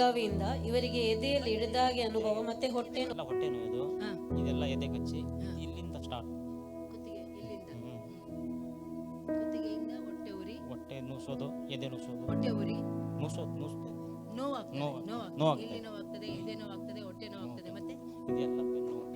ಬೆಳಗಾವಿಯಿಂದ ಇವರಿಗೆ ಎದೆಯಲ್ಲಿ ಹಿಡಿದಾಗೆ ಅನುಭವ ಮತ್ತೆ ಹೊಟ್ಟೆ ನೋವು ಇದೆಲ್ಲ ಎದೆ ಕಚ್ಚಿ ಇಲ್ಲಿಂದ ಸ್ಟಾರ್ಟ್. ಕುತ್ತಿಗೆಯಿಂದ ಹೊಟ್ಟೆ ಉರಿ, ಹೊಟ್ಟೆ ನುಸೋದು, ಎದೆ ನುಸೋದು, ಹೊಟ್ಟೆ ಉರಿ, ನೋವಾಗ್ತದೆ, ಇಲ್ಲಿ ನೋವಾಗ್ತದೆ, ಎದೆ ನೋವಾಗ್ತದೆ, ಹೊಟ್ಟೆ ನೋವಾಗ್ತದೆ, ಮತ್ತೆ ಇದೆಲ್ಲ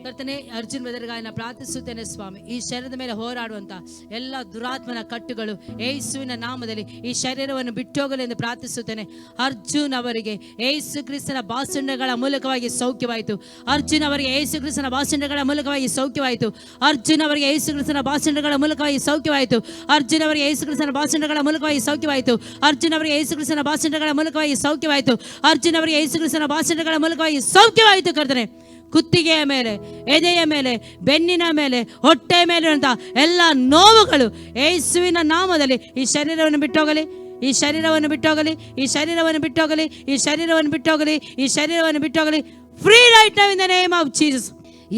ಕರ್ತನೆ ಅರ್ಜುನ್ ಬದರ್ಗಾಯನ ಪ್ರಾರ್ಥಿಸುತ್ತೇನೆ ಸ್ವಾಮಿ. ಈ ಶರೀರದ ಮೇಲೆ ಹೋರಾಡುವಂತ ಎಲ್ಲ ದುರಾತ್ಮನ ಕಟ್ಟುಗಳು ಯೇಸುವಿನ ನಾಮದಲ್ಲಿ ಈ ಶರೀರವನ್ನು ಬಿಟ್ಟೋಗಲಿ ಎಂದು ಪ್ರಾರ್ಥಿಸುತ್ತೇನೆ. ಅರ್ಜುನ್ ಅವರಿಗೆ ಯೇಸು ಕ್ರಿಸ್ತನ ಬಾಸುಂಡಗಳ ಮೂಲಕವಾಗಿ ಸೌಖ್ಯವಾಯಿತು. ಅರ್ಜುನ್ ಅವರಿಗೆ ಯೇಸು ಕ್ರಿಸ್ತನ ಬಾಸುಂಡಗಳ ಮೂಲಕವಾಗಿ ಸೌಖ್ಯವಾಯಿತು. ಅರ್ಜುನ್ ಅವರಿಗೆ ಯೇಸು ಕ್ರಿಸ್ತನ ಬಾಸುಂಡಗಳ ಮೂಲಕವಾಗಿ ಸೌಖ್ಯವಾಯಿತು. ಅರ್ಜುನ್ ಅವರಿಗೆ ಯೇಸು ಕ್ರಿಸ್ತನ ಬಾಸುಂಡಗಳ ಮೂಲಕವಾಗಿ ಸೌಖ್ಯವಾಯಿತು. ಅರ್ಜುನ್ ಅವರಿಗೆ ಯೇಸು ಕ್ರಿಸ್ತನ ಬಾಸುಂಡಗಳ ಮೂಲಕವಾಗಿ ಸೌಖ್ಯವಾಯಿತು. ಅರ್ಜುನ್ ಅವರಿಗೆ ಯೇಸು ಕ್ರಿಸ್ತನ ಬಾಸುಂಡಗಳ ಮೂಲಕವಾಗಿ ಸೌಖ್ಯವಾಯಿತು. ಕರ್ತನೆ ಕುತ್ತಿಗೆಯ ಮೇಲೆ, ಎದೆಯ ಮೇಲೆ, ಬೆನ್ನಿನ ಮೇಲೆ, ಹೊಟ್ಟೆಯ ಮೇಲೆ ಅಂತ ಎಲ್ಲ ನೋವುಗಳು ಯೇಸುವಿನ ನಾಮದಲ್ಲಿ ಈ ಶರೀರವನ್ನು ಬಿಟ್ಟೋಗಲಿ, ಈ ಶರೀರವನ್ನು ಬಿಟ್ಟೋಗಲಿ, ಈ ಶರೀರವನ್ನು ಬಿಟ್ಟೋಗಲಿ, ಈ ಶರೀರವನ್ನು ಬಿಟ್ಟೋಗಲಿ, ಈ ಶರೀರವನ್ನು ಬಿಟ್ಟೋಗಲಿ. Free right now in the name of Jesus.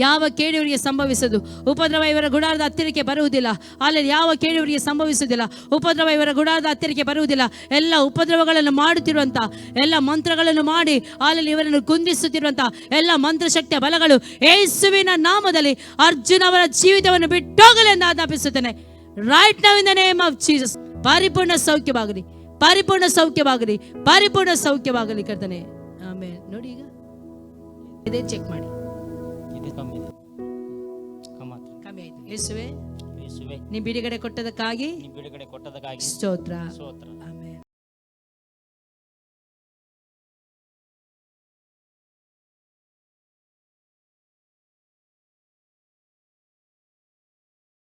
ಯಾವ ಕೇಡು ಇವರಿಗೆ ಸಂಭವಿಸದು, ಉಪದ್ರವ ಇವರ ಗುಡಾರದ ಹತ್ತಿರಕ್ಕೆ ಬರುವುದಿಲ್ಲ. ಅಲ್ಲಿ ಯಾವ ಕೇಡು ಇವರಿಗೆ ಸಂಭವಿಸುವುದಿಲ್ಲ, ಉಪದ್ರವ ಇವರ ಗುಡಾರದ ಹತ್ತಿರಕ್ಕೆ ಬರುವುದಿಲ್ಲ. ಎಲ್ಲ ಉಪದ್ರವಗಳನ್ನು ಮಾಡುತ್ತಿರುವಂಥ, ಎಲ್ಲ ಮಂತ್ರಗಳನ್ನು ಮಾಡಿ ಅಲ್ಲಿ ಇವರನ್ನು ಕುಂದಿಸುತ್ತಿರುವಂಥ ಎಲ್ಲ ಮಂತ್ರಶಕ್ತಿಯ ಬಲಗಳು ಯೇಸುವಿನ ನಾಮದಲ್ಲಿ ಅರ್ಜುನ್ ಅವರ ಜೀವಿತವನ್ನು ಬಿಟ್ಟೋಗಲಿ ಎಂದು ಆಜ್ಞಾಪಿಸುತ್ತೇನೆ. Right now in the name of Jesus. ಪರಿಪೂರ್ಣ ಸೌಖ್ಯವಾಗಲಿ, ಪರಿಪೂರ್ಣ ಸೌಖ್ಯವಾಗಲಿ, ಪರಿಪೂರ್ಣ ಸೌಖ್ಯವಾಗಲಿ ಕರ್ತನೆ. ಆಮೇಲೆ ನೋಡಿ, ಈಗ ಇದೇ ಚೆಕ್ ಮಾಡಿ, ಕಮ್ಮಿ ಆಯ್ತು. ಯೇಸುವೆ, ನೀ ಬಿಡುಗಡೆ ಕೊಟ್ಟದಕ್ಕಾಗಿ ಸ್ತೋತ್ರ.